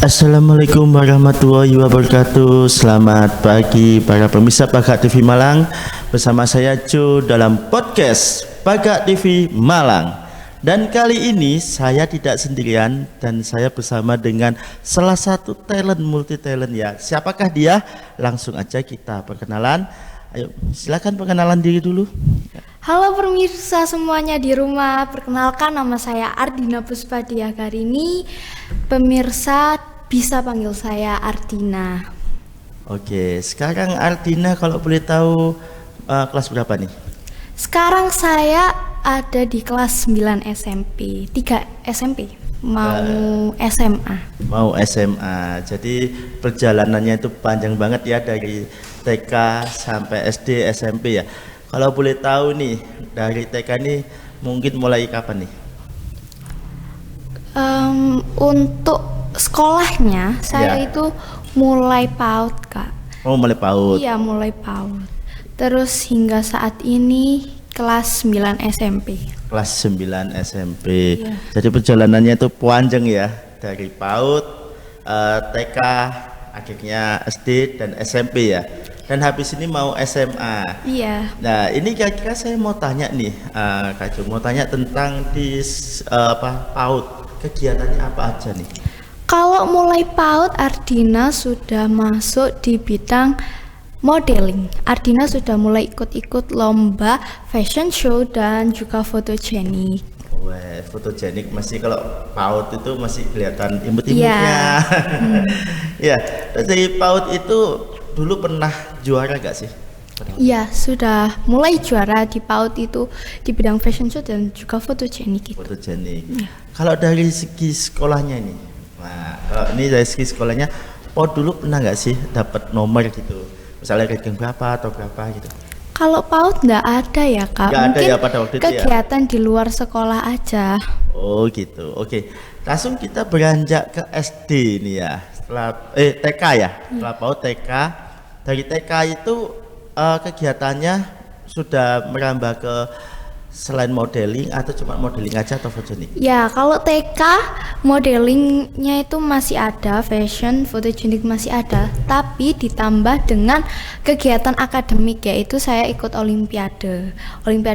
Assalamualaikum warahmatullahi wabarakatuh. Selamat pagi para pemirsa Bagak TV Malang. Bersama saya Jo dalam podcast Bagak TV Malang. Dan kali ini saya tidak sendirian dan saya bersama dengan salah satu multi talent ya. Siapakah dia? Langsung aja kita perkenalan. Ayo silakan perkenalan diri dulu. Halo pemirsa semuanya di rumah, perkenalkan nama saya Ardina Puspadiagarini. Pemirsa bisa panggil saya Ardina. Oke, sekarang Ardina kalau boleh tahu kelas berapa nih? Sekarang saya ada di kelas 9 SMP, 3 SMP, mau SMA. Mau SMA, jadi perjalanannya itu panjang banget ya dari TK sampai SD SMP ya. Kalau boleh tahu nih dari TK nih mungkin mulai kapan nih? Untuk sekolahnya saya itu mulai PAUD Kak. Oh mulai PAUD. Iya mulai PAUD. Terus hingga saat ini kelas 9 SMP. Kelas 9 SMP. Iya. Jadi perjalanannya itu panjang ya dari PAUD, TK, akhirnya SD dan SMP ya. Dan habis ini mau SMA. Iya. Nah ini kira-kira saya mau tanya nih, Kak Jo, mau tanya tentang di PAUD, kegiatannya apa aja nih? Kalau mulai PAUD, Ardina sudah masuk di bidang modeling. Ardina sudah mulai ikut-ikut lomba fashion show dan juga fotogenik. Wah, fotogenik masih kalau PAUD itu masih kelihatan imut-imutnya. Ya, dari PAUD itu dulu pernah juara gak sih? Iya, sudah mulai juara di PAUD itu di bidang fashion show dan juga fotogenik itu. Fotogenik. Ya. Kalau dari segi sekolahnya ini, nah kalau ini dari segi sekolahnya, PAUD dulu pernah gak sih dapat nomor gitu? Misalnya ranking berapa atau berapa gitu? Kalau PAUD nggak ada ya Kak, nggak mungkin ada ya pada waktu itu kegiatan di luar sekolah aja. Oh gitu, oke. Langsung kita beranjak ke SD nih ya, setelah TK ya, setelah PAUD TK. Dari TK itu kegiatannya sudah merambah ke selain modeling atau cuma modeling aja atau fotogenik? Ya kalau TK modelingnya itu masih ada, fashion, fotogenik masih ada, tapi ditambah dengan kegiatan akademik yaitu saya ikut olimpiade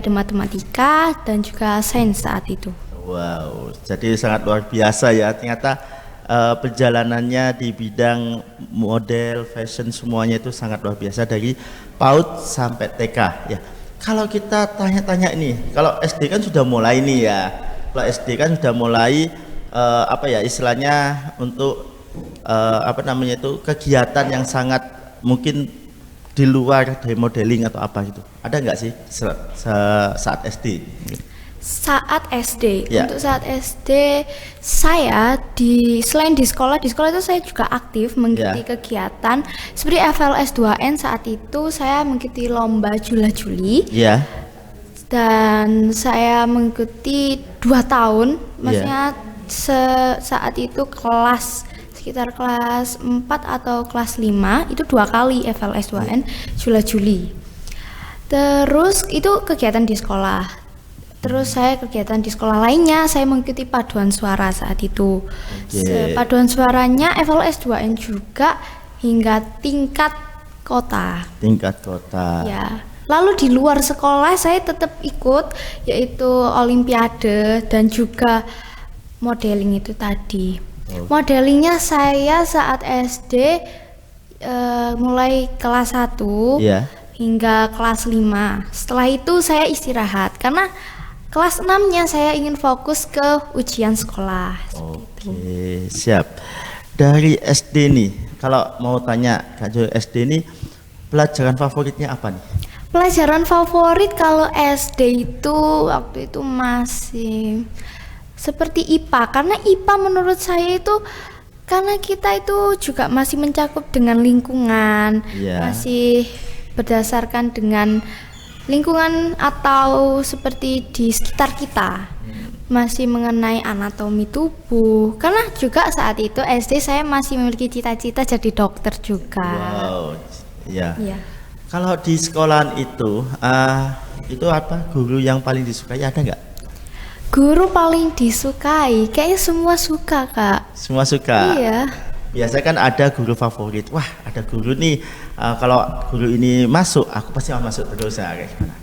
matematika dan juga sains saat itu. Wow, jadi sangat luar biasa ya ternyata. Perjalanannya di bidang model, fashion semuanya itu sangat luar biasa dari PAUD sampai TK ya. Kalau kita tanya-tanya ini, kalau SD kan sudah mulai nih ya. Kalau SD kan sudah mulai istilahnya untuk kegiatan yang sangat mungkin di luar dari modeling atau apa gitu. Ada nggak sih saat SD? Saat SD, ya. Untuk saat SD saya selain di sekolah itu saya juga aktif mengikuti kegiatan seperti FLS 2N. Saat itu saya mengikuti lomba Jula-Juli dan saya mengikuti 2 tahun, maksudnya saat itu sekitar kelas 4 atau kelas 5 itu 2 kali FLS 2N Jula-Juli. Terus itu kegiatan di sekolah. Terus saya kegiatan di sekolah lainnya, saya mengikuti paduan suara saat itu. Paduan suaranya FLS 2N juga hingga tingkat kota. Tingkat kota. Ya. Lalu di luar sekolah saya tetap ikut yaitu olimpiade dan juga modeling itu tadi. Modelingnya saya saat SD mulai kelas 1 hingga kelas 5. Setelah itu saya istirahat karena kelas 6-nya saya ingin fokus ke ujian sekolah. Oke, siap. Dari SD nih, kalau mau tanya Kak Jo, SD nih pelajaran favoritnya apa nih? Pelajaran favorit kalau SD itu waktu itu masih seperti IPA, karena IPA menurut saya itu karena kita itu juga masih mencakup dengan lingkungan, masih berdasarkan dengan lingkungan atau seperti di sekitar kita, masih mengenai anatomi tubuh. Karena juga saat itu SD saya masih memiliki cita-cita jadi dokter juga. Wow, ya. Kalau di sekolahan itu apa guru yang paling disukai ada nggak? Guru paling disukai, kayaknya semua suka Kak. Semua suka? Iya. Biasanya kan ada guru favorit. Wah, ada guru nih. Kalau guru ini masuk, aku pasti akan masuk terus ya. Kayak gimana?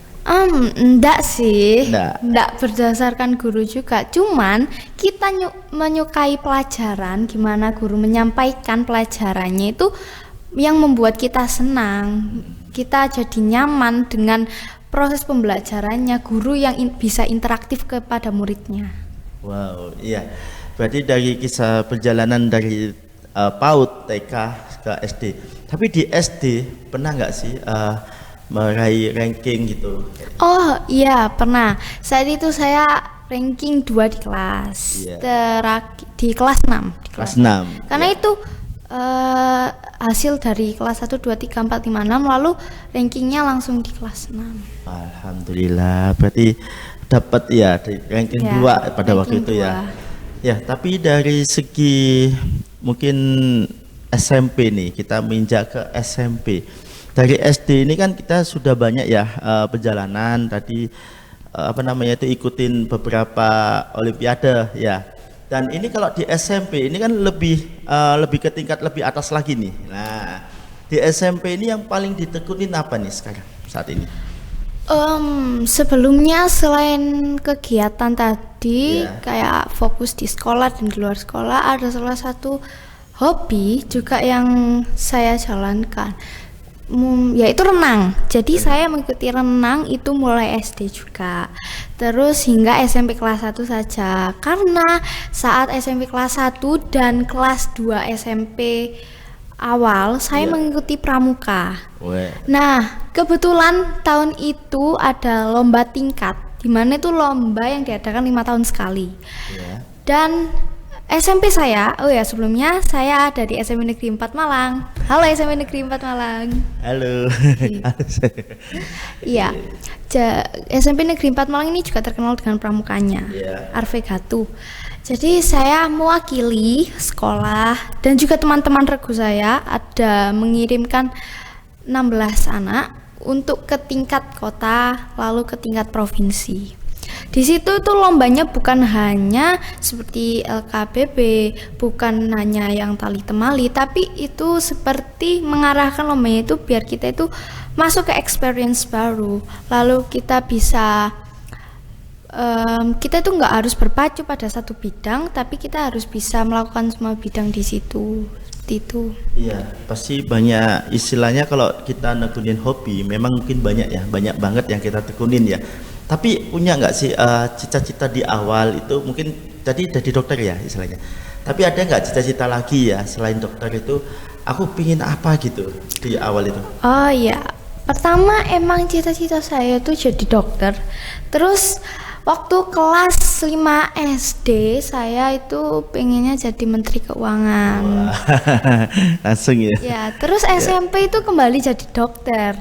Enggak sih, Enggak. enggak berdasarkan guru juga. Cuman kita menyukai pelajaran, gimana guru menyampaikan pelajarannya itu yang membuat kita senang. Kita jadi nyaman dengan proses pembelajarannya, guru yang bisa interaktif kepada muridnya. Wow, iya. Berarti dari kisah perjalanan dari PAUD, TK ke SD. Tapi di SD pernah nggak sih meraih ranking gitu? Oh iya pernah. Saat itu saya ranking 2 di kelas. Iya. Di kelas 6. Kelas 6. Karena itu hasil dari kelas 1, 2, 3, 4, 5, 6 lalu rankingnya langsung di kelas 6. Alhamdulillah. Berarti dapat ya di ranking Ya, 2 pada waktu ranking itu ya. 2. Ya, tapi dari segi mungkin SMP nih, kita menginjak ke SMP. Dari SD ini kan kita sudah banyak ya perjalanan tadi ikutin beberapa olimpiade ya. Dan ini kalau di SMP ini kan lebih ke tingkat lebih atas lagi nih. Nah, di SMP ini yang paling ditekunin apa nih sekarang saat ini? Sebelumnya selain kegiatan tadi Iya. kayak fokus di sekolah dan di luar sekolah, ada salah satu hobi juga yang saya jalankan, yaitu renang. Jadi saya mengikuti renang itu mulai SD juga, terus hingga SMP kelas 1 saja. Karena saat SMP kelas 1 dan kelas 2 SMP awal saya Iya. mengikuti pramuka. Weh. Nah, kebetulan tahun itu ada lomba tingkat, di mana itu lomba yang diadakan 5 tahun sekali. Ya. Dan SMP saya, sebelumnya saya dari SMP Negeri 4 Malang. Halo SMP Negeri 4 Malang. Halo. Iya, SMP Negeri 4 Malang ini juga terkenal dengan pramukanya, Iya. Arve Gatu. Jadi saya mewakili sekolah dan juga teman-teman regu saya ada mengirimkan 16 anak untuk ke tingkat kota lalu ke tingkat provinsi. Di situ tuh lombanya bukan hanya seperti LKBB, bukan hanya yang tali temali, tapi itu seperti mengarahkan lombanya itu biar kita itu masuk ke experience baru. Lalu kita bisa kita tuh nggak harus berpacu pada satu bidang, tapi kita harus bisa melakukan semua bidang di situ. Seperti itu. Iya, pasti banyak istilahnya kalau kita nekunin hobi, memang mungkin banyak banget yang kita tekunin ya. Tapi punya nggak sih cita-cita di awal itu mungkin tadi jadi dokter ya istilahnya. Tapi ada nggak cita-cita lagi ya selain dokter itu? Aku pingin apa gitu di awal itu? Oh iya, pertama emang cita-cita saya tuh jadi dokter. Terus waktu kelas 5 SD saya itu pengennya jadi Menteri Keuangan. Wah, langsung ya. Ya, terus SMP itu kembali jadi dokter.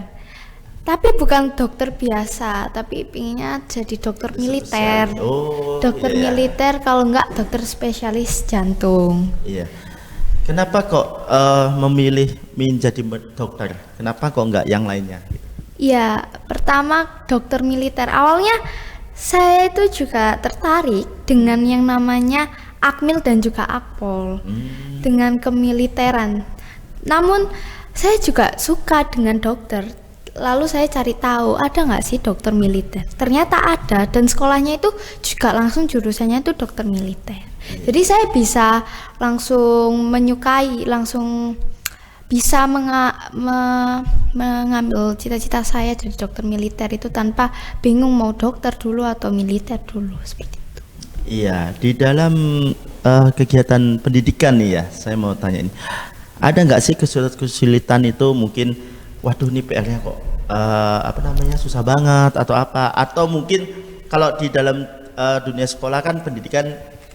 Tapi bukan dokter biasa, tapi pengennya jadi dokter militer. Oh, Dokter iya. militer, kalau enggak dokter spesialis jantung. Iya. Kenapa kok memilih menjadi dokter? Kenapa kok nggak yang lainnya? Ya, pertama dokter militer. Awalnya saya itu juga tertarik dengan yang namanya Akmil dan juga Akpol, dengan kemiliteran. Namun saya juga suka dengan dokter. Lalu saya cari tahu ada nggak sih dokter militer. Ternyata ada, dan sekolahnya itu juga langsung jurusannya itu dokter militer. Jadi saya bisa langsung menyukai, langsung bisa mengambil cita-cita saya jadi dokter militer itu tanpa bingung mau dokter dulu atau militer dulu, seperti itu. Iya, di dalam kegiatan pendidikan nih ya, saya mau tanya ini, ada nggak sih kesulitan itu mungkin, waduh ini PR-nya kok susah banget atau apa? Atau mungkin kalau di dalam dunia sekolah kan pendidikan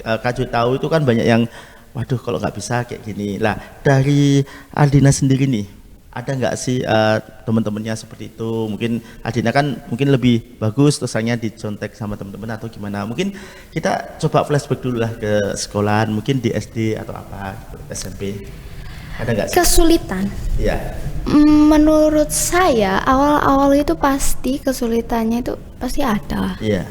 Kak Jo tahu itu kan banyak yang, waduh kalau nggak bisa kayak gini. Lah dari Aldina sendiri nih, ada nggak sih teman-temannya seperti itu? Mungkin Aldina kan mungkin lebih bagus terusannya dicontek sama teman-teman atau gimana? Mungkin kita coba flashback dulu lah ke sekolahan, mungkin di SD atau apa gitu, SMP. Ada nggak sih? Kesulitan. Iya. Menurut saya awal-awal itu pasti kesulitannya itu pasti ada. Iya.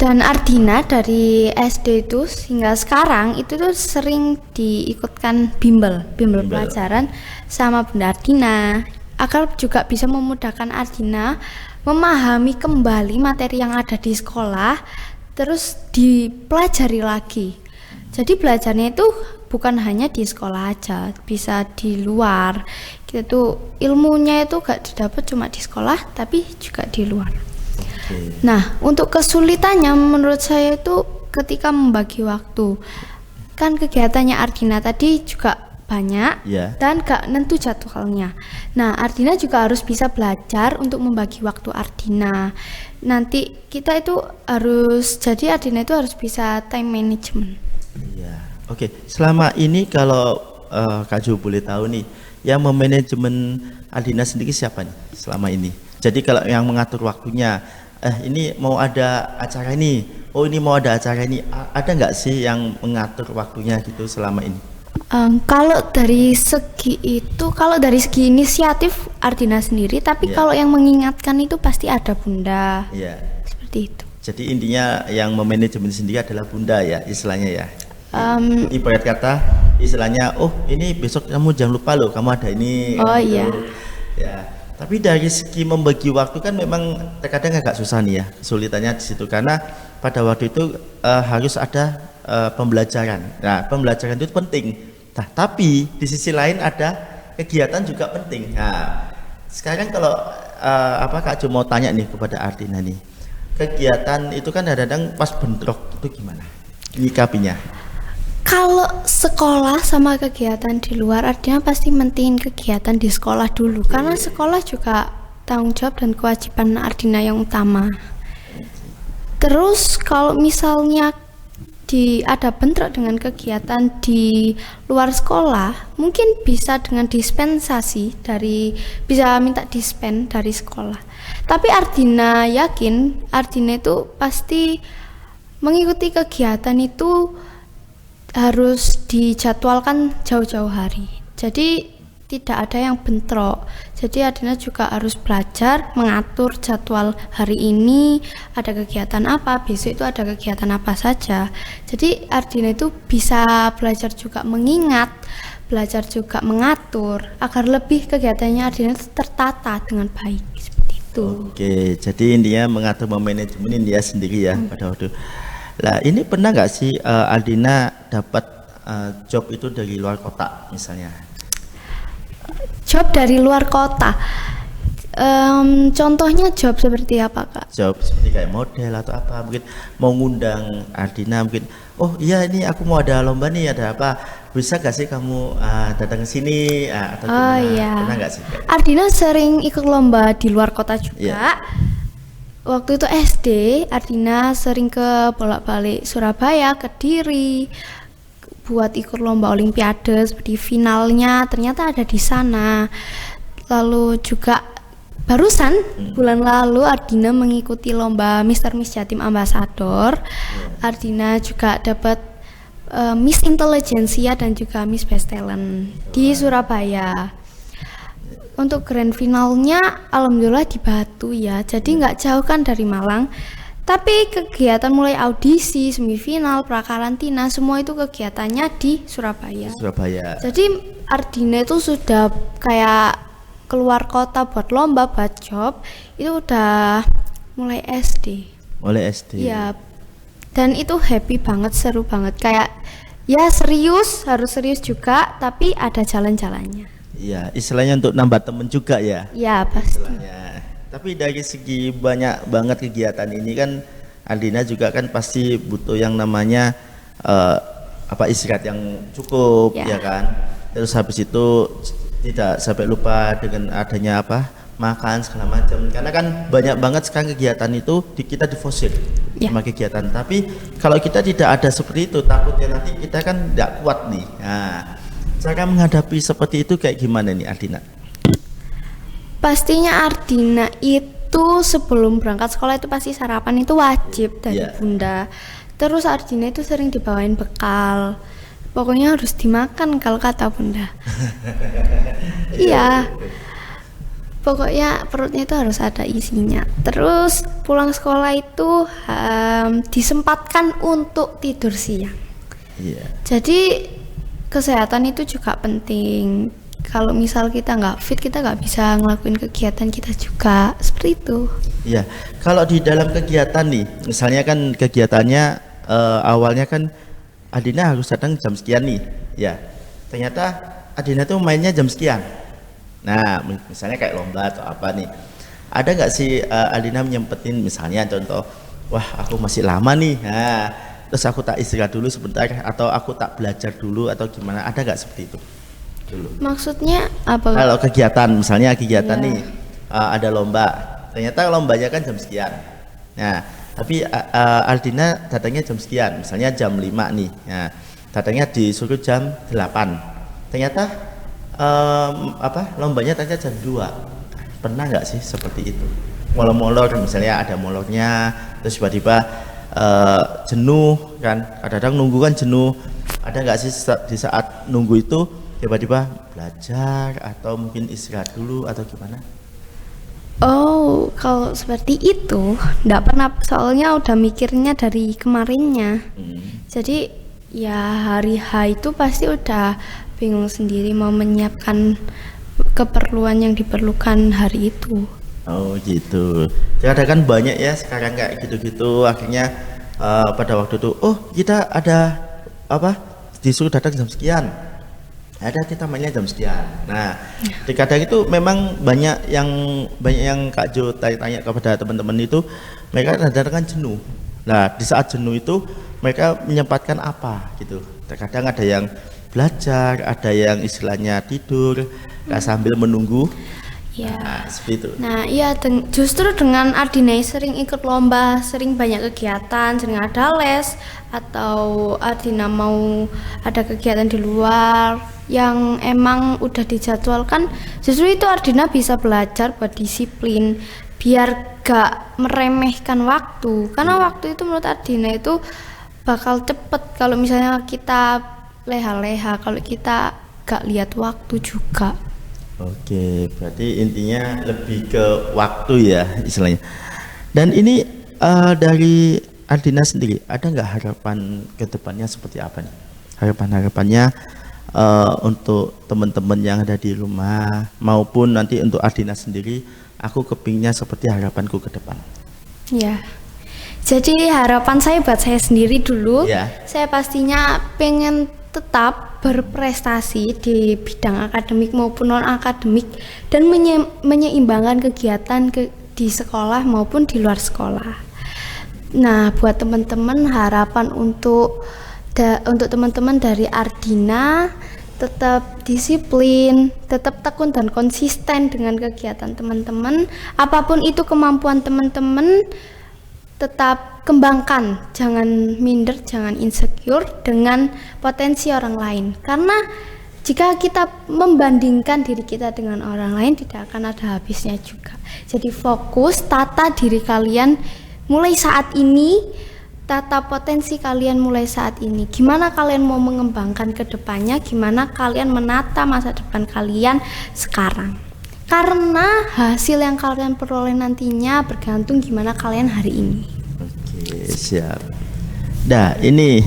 Dan Ardina dari SD itu hingga sekarang itu tuh sering diikutkan bimbel pelajaran sama Bunda Ardina agar juga bisa memudahkan Ardina memahami kembali materi yang ada di sekolah terus dipelajari lagi. Jadi belajarnya itu bukan hanya di sekolah aja, bisa di luar. Kita tuh ilmunya itu gak didapat cuma di sekolah tapi juga di luar. Nah, untuk kesulitannya menurut saya itu ketika membagi waktu. Kan kegiatannya Ardina tadi juga banyak dan gak nentu jadwalnya. Nah, Ardina juga harus bisa belajar untuk membagi waktu Ardina. Nanti kita itu harus, jadi Ardina itu harus bisa time management. Iya. Oke, selama ini kalau Kak Jo boleh tahu nih, yang memanajemen Ardina sendiri siapa nih selama ini? Jadi kalau yang mengatur waktunya, ini mau ada acara ini, oh ini mau ada acara ini, ada nggak sih yang mengatur waktunya gitu selama ini? Kalau dari segi inisiatif Ardina sendiri, tapi kalau yang mengingatkan itu pasti ada Bunda. Seperti itu. Jadi intinya yang memanajemen sendiri adalah Bunda ya, istilahnya ya. Ibarat kata, istilahnya, oh ini besok kamu jangan lupa loh, kamu ada ini. Oh gitu. Iya. Ya. Tapi dari segi membagi waktu kan memang terkadang agak susah nih ya, kesulitannya di situ karena pada waktu itu harus ada pembelajaran. Nah, pembelajaran itu penting. Nah, tapi di sisi lain ada kegiatan juga penting. Nah, sekarang kalau Kak Jo mau tanya nih kepada Ardina nih, kegiatan itu kan kadang-kadang pas bentrok itu gimana nyikapinya? Kalau sekolah sama kegiatan di luar, Ardina pasti mentingin kegiatan di sekolah dulu, karena sekolah juga tanggung jawab dan kewajiban Ardina yang utama. Terus kalau misalnya ada bentrok dengan kegiatan di luar sekolah, mungkin bisa dengan dispensasi bisa minta dispen dari sekolah. Tapi Ardina yakin, Ardina itu pasti mengikuti kegiatan itu harus dijadwalkan jauh-jauh hari. Jadi tidak ada yang bentrok. Jadi Ardina juga harus belajar mengatur jadwal hari ini ada kegiatan apa, besok itu ada kegiatan apa saja. Jadi Ardina itu bisa belajar juga mengingat, belajar juga mengatur agar lebih kegiatannya Ardina itu tertata dengan baik seperti itu. Oke, jadi intinya mengatur memanajemen dia sendiri ya pada waktu. Lah ini pernah nggak sih Ardina dapat job itu dari luar kota misalnya? Job dari luar kota, contohnya job seperti apa Kak? Job seperti kayak model atau apa, mungkin mau ngundang Ardina, mungkin oh iya ini aku mau ada lomba nih, ada apa, bisa gak sih kamu datang ke sini atau gimana? Iya. Pernah gak sih? Ardina sering ikut lomba di luar kota juga. Waktu itu SD, Ardina sering ke bolak-balik Surabaya, Kediri, buat ikut lomba olimpiade seperti finalnya ternyata ada di sana. Lalu juga barusan bulan lalu Ardina mengikuti lomba Miss Jatim Ambassador. Ardina juga dapat Miss Intelligentsia dan juga Miss Best Talent di Surabaya. Untuk grand finalnya alhamdulillah di Batu ya, jadi nggak jauh kan dari Malang. Tapi kegiatan mulai audisi, semifinal, prakarantina, semua itu kegiatannya di Surabaya. Jadi Ardina itu sudah kayak keluar kota buat lomba, buat job, itu udah mulai SD. Iya. Dan itu happy banget, seru banget. Kayak ya serius, harus serius juga, tapi ada jalan-jalannya. Iya, istilahnya untuk nambah temen juga ya. Iya, pasti. Tapi dari segi banyak banget kegiatan ini kan Ardina juga kan pasti butuh yang namanya istirahat yang cukup ya kan. Terus habis itu tidak sampai lupa dengan adanya makan segala macam. Karena kan banyak banget sekarang kegiatan itu kita difosil sama kegiatan. Tapi kalau kita tidak ada seperti itu, takutnya nanti kita kan tidak kuat nih. Nah, cara menghadapi seperti itu kayak gimana nih Ardina? Pastinya Ardina itu sebelum berangkat sekolah itu pasti sarapan itu wajib dari Bunda. Terus Ardina itu sering dibawain bekal. Pokoknya harus dimakan kalau kata Bunda. Iya. Pokoknya perutnya itu harus ada isinya. Terus pulang sekolah itu disempatkan untuk tidur siang. Iya. Jadi kesehatan itu juga penting. Kalau misal kita nggak fit, kita nggak bisa ngelakuin kegiatan kita juga, seperti itu. Iya. Kalau di dalam kegiatan nih, misalnya kan kegiatannya awalnya kan Adina harus datang jam sekian nih. Ya. Ternyata Adina tuh mainnya jam sekian. Nah, misalnya kayak lomba atau apa nih, ada nggak sih Aldina menyempetin misalnya contoh, wah aku masih lama nih, nah, terus aku tak istirahat dulu sebentar, atau aku tak belajar dulu atau gimana, ada nggak seperti itu dulu? Maksudnya apa? Kalau kegiatan, misalnya kegiatan Iya. nih, ada lomba, ternyata lombanya kan jam sekian, nah, tapi Aldina datangnya jam sekian, misalnya jam 5 nih, nah, datangnya disuruh jam 8, ternyata lombanya ternyata jam 2. Pernah nggak sih seperti itu? Molor-molor, misalnya ada molornya, terus tiba-tiba jenuh kan, kadang-kadang nunggu kan jenuh. Ada nggak sih di saat nunggu itu tiba-tiba belajar atau mungkin istirahat dulu atau gimana? Oh, kalau seperti itu nggak pernah, soalnya udah mikirnya dari kemarinnya. Jadi ya hari H itu pasti udah bingung sendiri mau menyiapkan keperluan yang diperlukan hari itu. Oh gitu. Kadang kan banyak ya sekarang kayak gitu-gitu, akhirnya pada waktu itu, oh kita ada apa, disuruh datang jam sekian, ada kita mainnya jam sekian. Nah, kadang itu memang banyak yang Kak Jo tanya kepada teman-teman itu, mereka kadang-kadang kan jenuh. Nah, di saat jenuh itu mereka menyempatkan apa gitu. Terkadang ada yang belajar, ada yang istilahnya tidur, sambil menunggu. Ya. Nah, seperti itu. Nah, iya, justru dengan Ardina sering ikut lomba, sering banyak kegiatan, sering ada les, atau Ardina mau ada kegiatan di luar yang emang udah dijadwalkan, justru itu Ardina bisa belajar buat disiplin, biar gak meremehkan waktu. Karena waktu itu menurut Ardina itu bakal cepet kalau misalnya kita leha-leha, kalau kita gak lihat waktu juga. Oke, berarti intinya lebih ke waktu ya istilahnya. Dan ini dari Aldina sendiri, ada nggak harapan ke depannya seperti apa nih? Harapan-harapannya untuk teman-teman yang ada di rumah maupun nanti untuk Aldina sendiri, aku kepingnya seperti harapanku ke depan. Ya. Jadi harapan saya buat saya sendiri dulu, Ya. saya pastinya pengen tetap berprestasi di bidang akademik maupun non akademik dan menyeimbangkan kegiatan di sekolah maupun di luar sekolah. Nah, buat teman-teman harapan untuk teman-teman dari Ardina, tetap disiplin, tetap tekun dan konsisten dengan kegiatan teman-teman. Apapun itu kemampuan teman-teman, tetap kembangkan, jangan minder, jangan insecure dengan potensi orang lain. Karena jika kita membandingkan diri kita dengan orang lain, tidak akan ada habisnya juga. Jadi fokus, tata diri kalian mulai saat ini, tata potensi kalian mulai saat ini. Gimana kalian mau mengembangkan ke depannya, gimana kalian menata masa depan kalian sekarang. Karena hasil yang kalian peroleh nantinya bergantung gimana kalian hari ini. Oke, siap. Nah, ini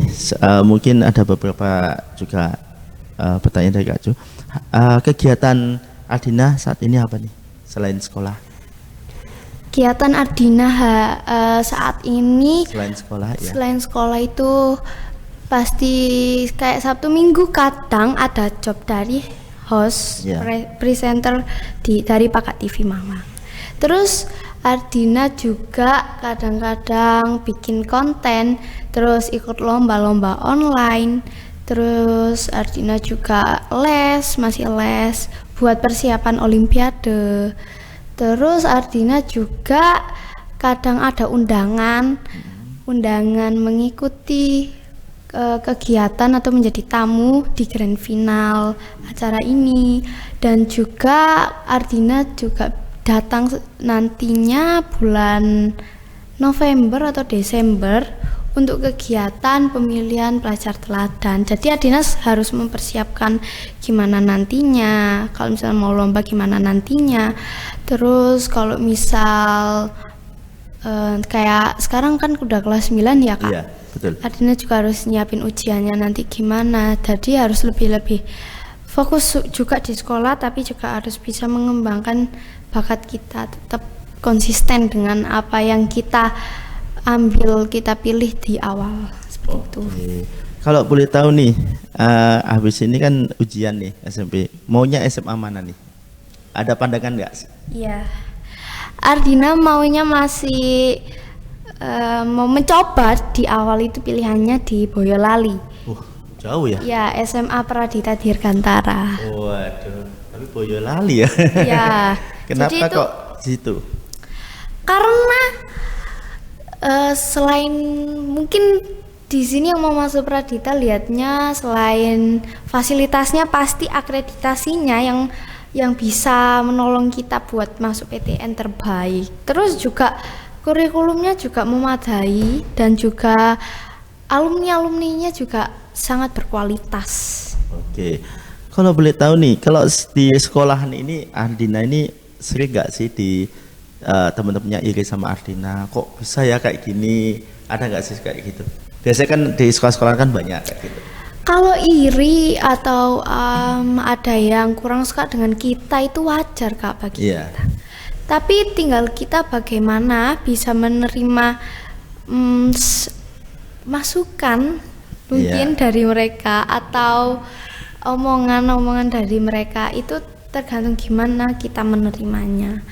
mungkin ada beberapa juga pertanyaan dari Kak Jo. Kegiatan Ardina saat ini apa nih selain sekolah? Kegiatan Ardina saat ini Selain sekolah ya. Selain sekolah itu pasti kayak Sabtu Minggu kadang ada job dari host, Ya. presenter dari Pakat TV Malang. Terus Ardina juga kadang-kadang bikin konten, terus ikut lomba-lomba online. Terus Ardina juga masih les buat persiapan Olimpiade. Terus Ardina juga kadang ada undangan mengikuti kegiatan atau menjadi tamu di grand final acara ini. Dan juga Ardina juga datang nantinya bulan November atau Desember untuk kegiatan pemilihan pelajar teladan. Jadi Ardina harus mempersiapkan gimana nantinya, kalau misalnya mau lomba gimana nantinya. Terus kalau misal kayak sekarang kan udah kelas 9 ya Kak. Iya, betul. Ardina juga harus nyiapin ujiannya nanti gimana. Jadi harus lebih fokus juga di sekolah, tapi juga harus bisa mengembangkan bakat kita, tetap konsisten dengan apa yang kita ambil, kita pilih di awal seperti itu. Kalau boleh tahu nih, habis ini kan ujian nih SMP, maunya SMA mana nih? Ada pandangan nggak sih? Iya, Ardina maunya masih mau mencoba di awal itu pilihannya di Boyolali. Jauh ya? Ya, SMA Pradita Dirgantara. Waduh, tapi Boyolali ya? Ya. Kenapa jadi itu, kok situ? karena selain mungkin di sini yang mau masuk Pradita lihatnya selain fasilitasnya pasti akreditasinya yang bisa menolong kita buat masuk PTN terbaik. Terus juga kurikulumnya juga memadai dan juga alumni-alumninya juga sangat berkualitas. Oke, kalau boleh tahu nih, kalau di sekolahan ini Ardina ini sering nggak sih di teman-temannya iri sama Ardina? Kok bisa ya kayak gini? Ada nggak sih kayak gitu? Biasanya kan di sekolah-sekolah kan banyak kayak gitu. Kalau iri atau ada yang kurang suka dengan kita itu wajar Kak bagi kita. Tapi tinggal kita bagaimana bisa menerima masukan mungkin dari mereka atau omongan-omongan dari mereka, itu tergantung gimana kita menerimanya.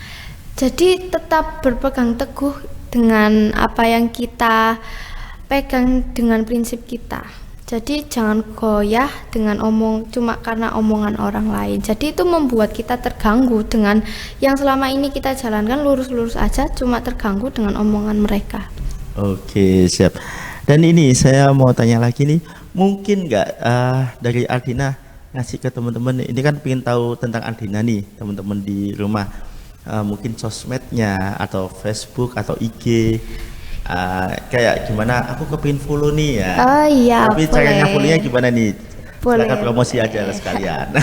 Jadi tetap berpegang teguh dengan apa yang kita pegang, dengan prinsip kita. Jadi jangan goyah dengan cuma karena omongan orang lain. Jadi itu membuat kita terganggu dengan yang selama ini kita jalankan lurus-lurus aja, cuma terganggu dengan omongan mereka. Oke, siap. Dan ini saya mau tanya lagi nih, mungkin nggak dari Ardina ngasih ke teman-teman, ini kan pengen tahu tentang Ardina nih teman-teman di rumah, mungkin sosmednya atau Facebook atau IG, kayak gimana, aku kepingin follow nih ya. Oh iya, tapi caranya follow-nya gimana nih? Boleh. Silakan promosi aja sekalian.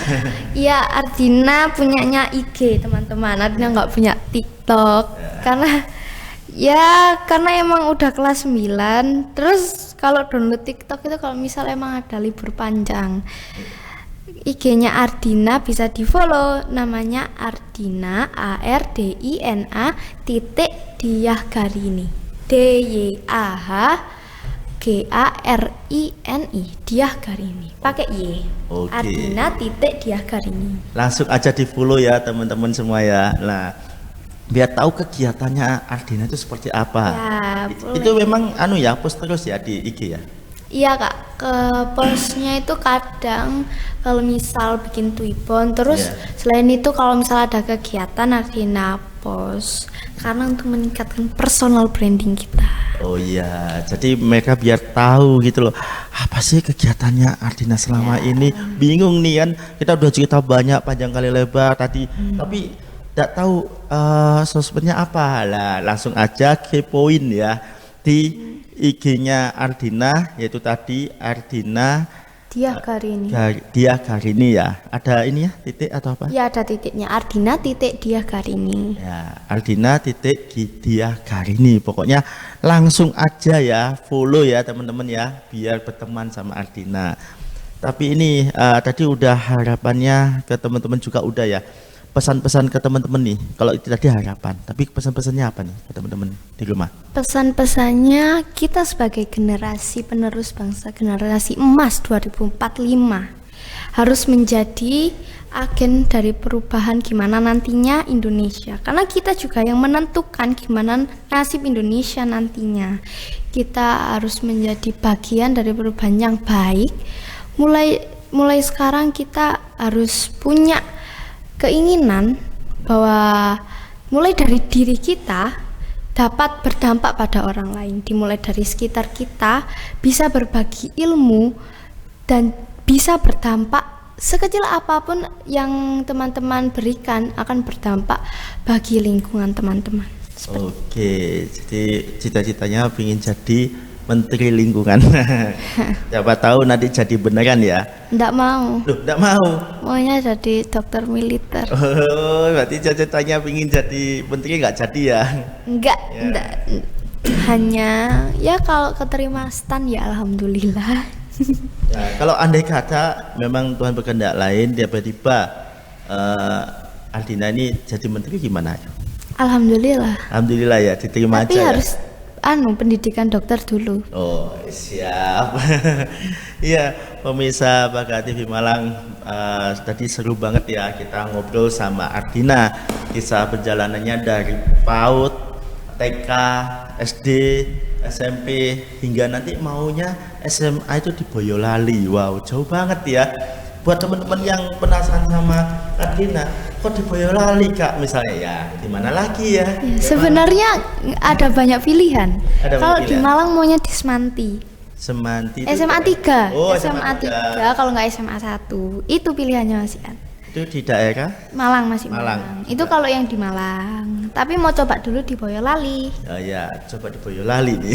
Iya, Ardina punyanya IG teman-teman, Ardina nggak punya TikTok karena emang udah kelas 9. Terus kalau download TikTok itu kalau misal emang ada libur panjang, IG-nya Ardina bisa di follow, namanya Ardina ARDINA Diah Garini, DYAHGARINI, Diah Garini, pakai Y. Oke. Ardina Diah Garini. Langsung aja di follow ya teman-teman semua ya. Nah, biar tahu kegiatannya Ardina itu seperti apa. Ya, itu memang post terus ya di IG ya. Iya Kak, ke postnya itu kadang kalau misal bikin Twibbon, terus selain itu kalau misal ada kegiatan Ardina post, karena untuk meningkatkan personal branding kita. Oh iya, jadi mereka biar tahu gitu loh, apa sih kegiatannya Ardina selama ini. Bingung nih kan, kita udah cerita banyak panjang kali lebar tadi, tapi tidak tahu sosmednya apa. Lah langsung aja kepoin ya di IG-nya Ardina, yaitu tadi Ardina Diah Garini. Diah Garini ya. Ada ini ya, titik atau apa? Ya, ada titiknya, Ardina Diah Garini. Ya, Ardina Diah Garini. Pokoknya langsung aja ya follow ya teman-teman ya, biar berteman sama Ardina. Tapi ini tadi udah harapannya ke teman-teman juga udah ya. Pesan-pesan ke teman-teman nih, kalau itu tadi harapan, tapi pesan-pesannya apa nih ke teman-teman di rumah? Pesan-pesannya, kita sebagai generasi penerus bangsa, generasi emas 2045 harus menjadi agen dari perubahan gimana nantinya Indonesia, karena kita juga yang menentukan gimana nasib Indonesia nantinya. Kita harus menjadi bagian dari perubahan yang baik. Mulai sekarang kita harus punya keinginan bahwa mulai dari diri kita dapat berdampak pada orang lain, dimulai dari sekitar kita, bisa berbagi ilmu dan bisa berdampak sekecil apapun yang teman-teman berikan akan berdampak bagi lingkungan teman-teman. Oke, jadi cita-citanya ingin jadi Menteri Lingkungan. Siapa tahu nanti jadi beneran ya. Nggak mau. Loh, enggak mau. Maunya jadi dokter militer. Oh, berarti cita-citanya pingin jadi menteri nggak jadi ya? Enggak, Ya. enggak. Hanya ya kalau keterima stan ya alhamdulillah. Ya, kalau andai kata memang Tuhan berkehendak lain, tiba-tiba Ardina ini jadi menteri gimana? Alhamdulillah. Alhamdulillah ya, diterima Tapi aja harus pendidikan dokter dulu. ya. Oh, siap. Iya, pemirsa Paga TV Malang, tadi seru banget ya kita ngobrol sama Ardina, kisah perjalanannya dari PAUD, TK, SD, SMP hingga nanti maunya SMA itu di Boyolali. Wow, jauh banget ya. Buat teman-teman yang penasaran sama Ardina, kok di Boyolali Kak misalnya ya, di mana lagi ya? Ya, sebenarnya ada banyak pilihan. Ada banyak Kalau di pilihan. Malang maunya di Semanti. Semanti itu SMA 3. Oh, SMA 3 kalau nggak SMA 1. Itu pilihannya Mas Ian. itu di daerah Malang masih Malang. Malang. Itu kalau yang di Malang. Tapi mau coba dulu di Boyolali. oh ya, coba di Boyolali nih.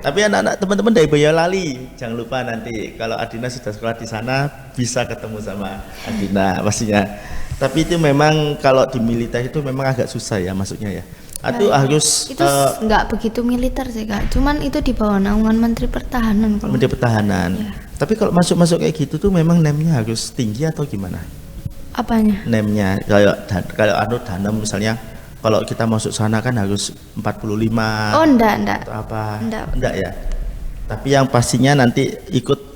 Tapi anak-anak teman-teman dari Boyolali, jangan lupa nanti kalau Ardina sudah sekolah di sana bisa ketemu sama Ardina pastinya. Tapi itu memang kalau di militer itu memang agak susah ya masuknya ya. Atau Nah, harus itu nggak begitu militer sih Kak. Cuman itu di bawah naungan Menteri Pertahanan kalau. Menteri Pertahanan. Iya. Tapi kalau masuk-masuk kayak gitu tuh memang nemnya harus tinggi atau gimana? Apanya? Nemnya kalau Danam misalnya kalau kita masuk sana kan harus 45 Oh, enggak. atau apa? Enggak. Ya. Tapi yang pastinya nanti ikut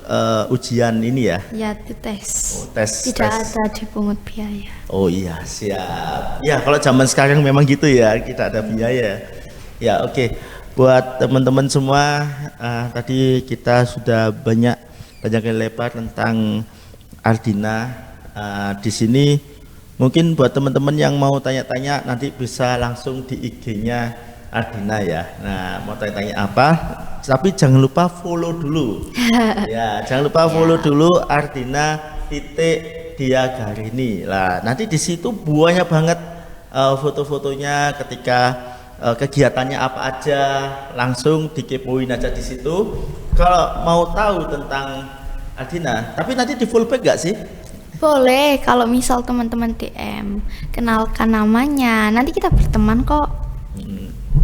ujian ini ya. Ya, itu tes. Oh, tes. Tidak tes. ada dipungut biaya. Oh iya, siap. Ya, kalau zaman sekarang memang gitu ya, kita ada biaya. Ya, oke. Buat teman-teman semua, tadi kita sudah banyak kali lebar tentang Ardina. Di sini mungkin buat teman-teman yang mau tanya-tanya nanti bisa langsung di IG-nya Ardina ya. Nah, mau tanya-tanya apa? Tapi jangan lupa follow dulu. Ya, jangan lupa follow dulu Ardina Diagarini. Lah, nanti di situ banyak banget foto-fotonya ketika kegiatannya apa aja, langsung dikepoin aja di situ. Kalau mau tahu tentang Ardina, tapi nanti di full back gak sih? Boleh, kalau misal teman-teman DM, kenalkan namanya, nanti kita berteman kok.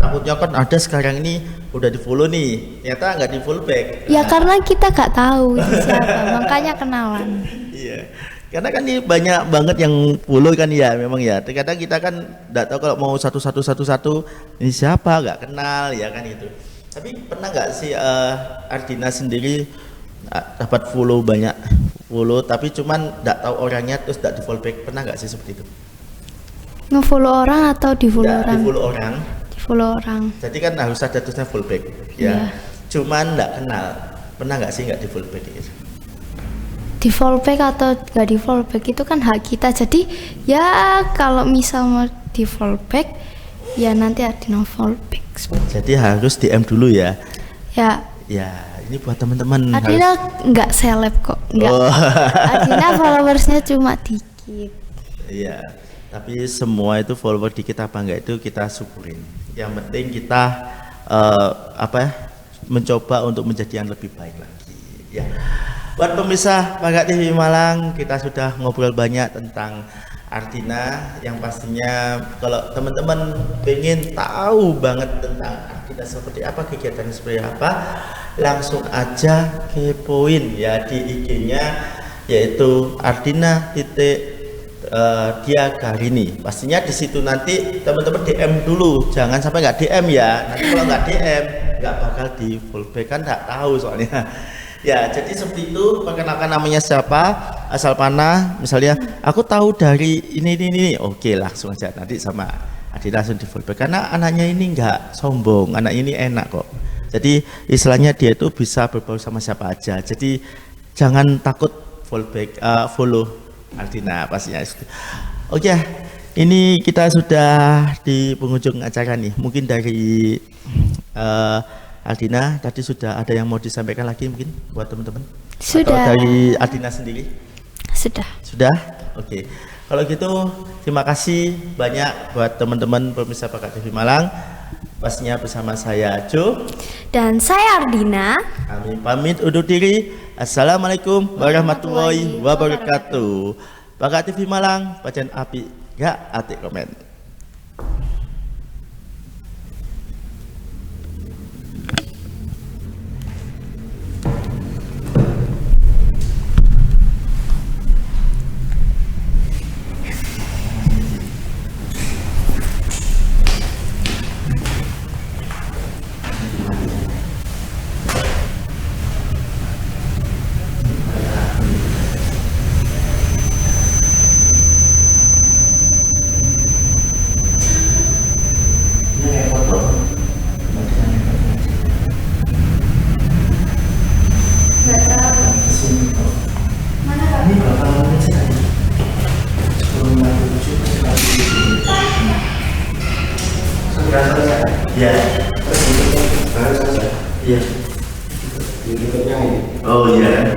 Takutnya kan ada sekarang ini udah di follow nih, ternyata nggak di full back. Ya karena kita gak tahu itu siapa, makanya kenalan. Iya, karena kan ini banyak banget yang follow kan ya, memang ya. Terkadang kita kan nggak tahu kalau mau satu ini siapa, nggak kenal ya kan itu. Tapi pernah nggak sih Ardina sendiri dapat banyak follow, tapi cuman nggak tahu orangnya terus nggak di follow back, pernah nggak sih seperti itu? Nge-follow orang atau di-follow Nggak orang? di follow orang. Di-follow orang. Jadi kan harus ada tulisnya full back Iya. ya. Cuman nggak kenal, pernah nggak sih nggak di full back gitu? Di-follow back atau gak di-follow back itu kan hak kita. Jadi ya kalau misal mau di-follow back, ya nanti ada no-follow back. Jadi harus DM dulu ya. Ya, Ya, ini buat teman-teman Adina nggak seleb kok, nggak. Oh. Adina followersnya cuma dikit. Iya, tapi semua itu follower di kita apa enggak itu kita syukurin. Yang penting kita mencoba untuk menjadi yang lebih baik lagi. Ya. Buat pemirsa Paga TV Malang, kita sudah ngobrol banyak tentang Ardina. Yang pastinya kalau teman-teman pengen tahu banget tentang Ardina seperti apa, kegiatannya seperti apa, langsung aja kepoin ya di IG-nya yaitu Ardina Diagarini. Pastinya di situ nanti teman-teman DM dulu, jangan sampai nggak DM ya. Nanti kalau nggak DM nggak bakal di full back, kan nggak tahu soalnya. Ya, jadi seperti itu. Perkenalkan namanya siapa, asal mana. Misalnya aku tahu dari ini. Oke, langsung aja nanti sama Ardina langsung di full back, karena anaknya ini nggak sombong, anak ini enak kok. Jadi istilahnya dia itu bisa berbaur sama siapa aja. Jadi jangan takut follow Ardina pastinya. Oke, ini kita sudah di penghujung acara nih. Mungkin dari Ardina tadi sudah ada yang mau disampaikan lagi mungkin buat teman-teman? Atau Sudah. dari Ardina sendiri? Sudah. Sudah? Oke. Kalau gitu terima kasih banyak buat teman-teman pemirsa Paga TV Malang. Pastinya bersama saya Jo Dan saya Ardina. Kami pamit undur diri. Assalamualaikum warahmatullahi wabarakatuh. Pakat TV Malang, pacan api gak atik komen. Ya. Iya. Oh iya.